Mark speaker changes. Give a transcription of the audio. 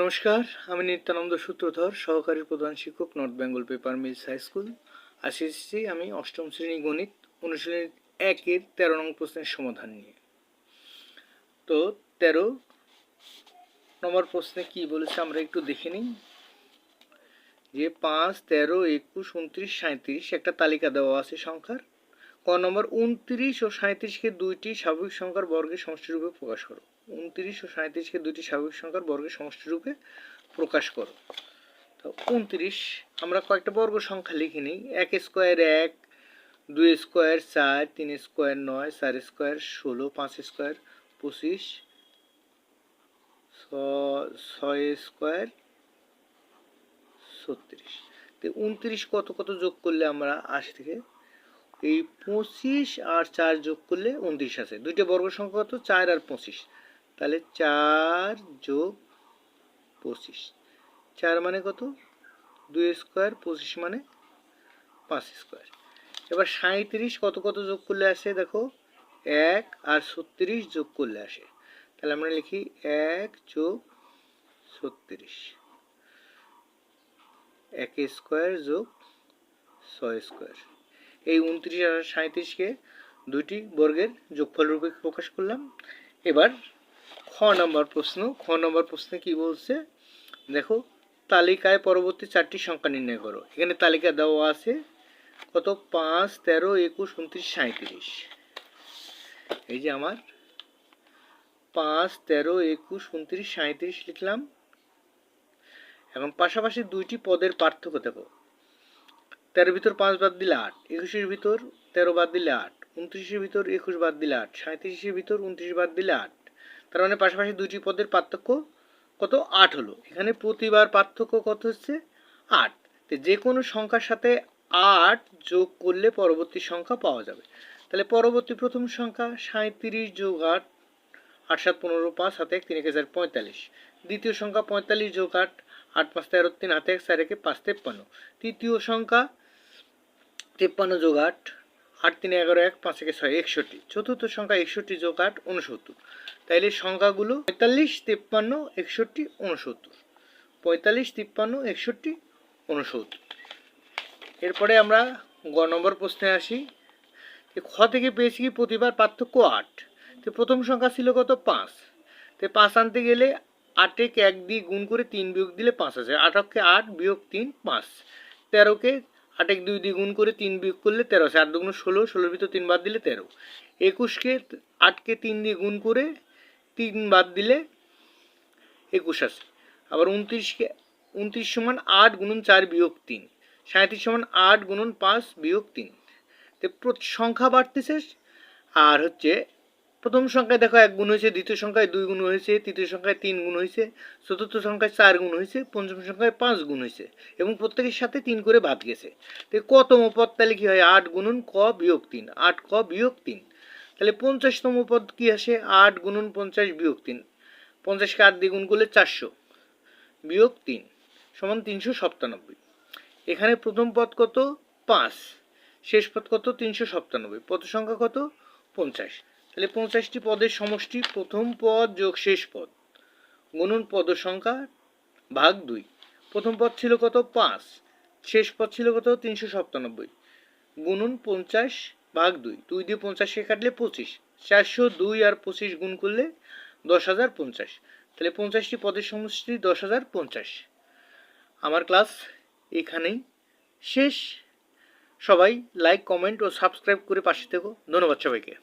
Speaker 1: নমস্কার, আমি নিত্যানন্দ সূত্রধর, সহকারী প্রধান শিক্ষক, North Bengal paper mills high school. আজকে এসেছি আমি অষ্টম শ্রেণী গণিত অনুশীলনী 1-এর 13 নং প্রশ্নের সমাধান নিয়ে। তো 13 নম্বর প্রশ্নে কি বলেছে আমরা একটু দেখে নিই। যে 5, 13, 21, 29, 37 একটা তালিকা দেওয়া আছে সংখ্যার। ক নম্বর 29 ও 37কে দুইটি স্বাভাবিক সংখ্যার বর্গের সমষ্টিরূপে প্রকাশ করো। 29 ও 37কে দুইটি স্বাভাবিক সংখ্যার বর্গের সমষ্টিরূপে প্রকাশ করো। তো 29 আমরা কয়েকটা বর্গ সংখ্যা লিখে নিই। 1 square 1, 2 square 4, 3 square 9, 4 square 16, 5 square 25, 6 square 36। তো 29 কত কত যোগ করলে আমরা 80 থেকে এই 25 আর 4 যোগ করলে 29 আছে। দুইটা বর্গ সংখ্যা কত? 4 আর 25। তাহলে 4 যোগ 25, 4 মানে কত? 2 স্কোয়ার, 25 মানে 5 স্কোয়ার। এবার 37 কত কত যোগ করলে আসে দেখো, 1 আর 36 যোগ করলে আসে। তাহলে আমরা লিখি 1 যোগ 36, 1 স্কোয়ার যোগ 6 স্কোয়ার। এই 29 আর 37কে দুইটি বর্গের যোগফল রূপে প্রকাশ করলাম। এবার খ নম্বর প্রশ্নে কি বলছে দেখো, তালিকায় পরবর্তী 4টি সংখ্যা নির্ণয় করো। এখানে তালিকা দেওয়া আছে কত? 5, 13, 21, 29, 37। এই যে আমার 5, 13, 21, 29, 37 লিখলাম। এখন পাশাপাশি দুইটি পদের পার্থক্য দেখো। 13 ভিতর 5 বাদ দিলে 8, 21 ভিতর 13 বাদ দিলে 8, 29 ভিতর 21 বাদ দিলে 8, 37 ভিতর 29 বাদ দিলে 8। তার মানে পাশাপাশি দুইটি পদের পার্থক্য কত? 8 হলো। এখানে প্রতিবার পার্থক্য কত হচ্ছে? 8। তো যে কোনো সংখ্যার সাথে 8 যোগ করলে পরবর্তী সংখ্যা পাওয়া যাবে। তাহলে পরবর্তী প্রথম সংখ্যা 37 যোগ 8, 8 7 15, 5 7 1 3 1 4 45। দ্বিতীয় সংখ্যা 45 যোগ 8, 8 5 13 3 হাতে 1 4 1 5 53। তৃতীয় সংখ্যা 53 যোগ 8, 8 3 11 1 5 1 6 61। চতুর্থ সংখ্যা 61 যোগ 8 69। তাইলে সংখ্যাগুলো 45 53 61 69, 45 53 61 69। এরপরে আমরা গ নম্বর প্রশ্নে আসি। খ থেকে পেয়েছি কি প্রতিবার পার্থক্য 8। তো প্রথম সংখ্যা ছিল কত? 5। তো 5 আনতে গেলে 8কে 1 দিয়ে গুণ করে 3 বিয়োগ দিলে 5 আছে। 8কে 8 বিয়োগ 3 5। 13কে 8 1 2 দিয়ে গুণ করে 3 বিয়োগ করলে 13 আছে। 8 2 16, 16 ভিতর 3 বাদ দিলে 13। 21কে 8কে 3 দিয়ে গুণ করে 3 বাদ দিলে 21 আছে। আবার 29 সমান 8 গুণন 4 বিয়োগ 3। 37 সমান 8 গুণন 5 বিয়োগ 3। তো সংখ্যা বাড়তেছে। আর হচ্ছে প্রথম সংখ্যায় দেখো 1 গুণ হয়েছে, দ্বিতীয় সংখ্যায় 2 গুণ হয়েছে, তৃতীয় সংখ্যায় 3 গুণ হয়েছে, চতুর্থ সংখ্যায় 4 গুণ হয়েছে, পঞ্চম সংখ্যায় 5 গুণ হয়েছে এবং প্রত্যেকের সাথে 3 করে বাদ গেছে। তো কতম পদ তাহলে কি হয়? 8 গুণন ক বিয়োগ 3, 8 ক বিয়োগ 3। তাহলে 50তম পদ কি আসে? 8 গুণন 50 বিয়োগ 3। 50কে 8 দিয়ে গুণ করলে 400 বিয়োগ 3 সমান 397। এখানে প্রথম পদ কত? 5, শেষ পদ কত? 397। পদ সংখ্যা কত? 50। তাহলে 50টি পদের সমষ্টি প্রথম পদ যোগ শেষ পদ গুণন পদ সংখ্যা ভাগ 2। প্রথম পদ ছিল কত? 5, শেষ পদ ছিল কত? 397 গুণন 50 ভাগ 2। 2 দিয়ে 50কে কাটলে 25। 402 আর 25 গুণ করলে 10,050। তাহলে 50টি পদের সমষ্টি 10,050। আমার ক্লাস এখানেই শেষ। সবাই লাইক, কমেন্ট ও সাবস্ক্রাইব করে পাশে থেকো। ধন্যবাদ সবাইকে।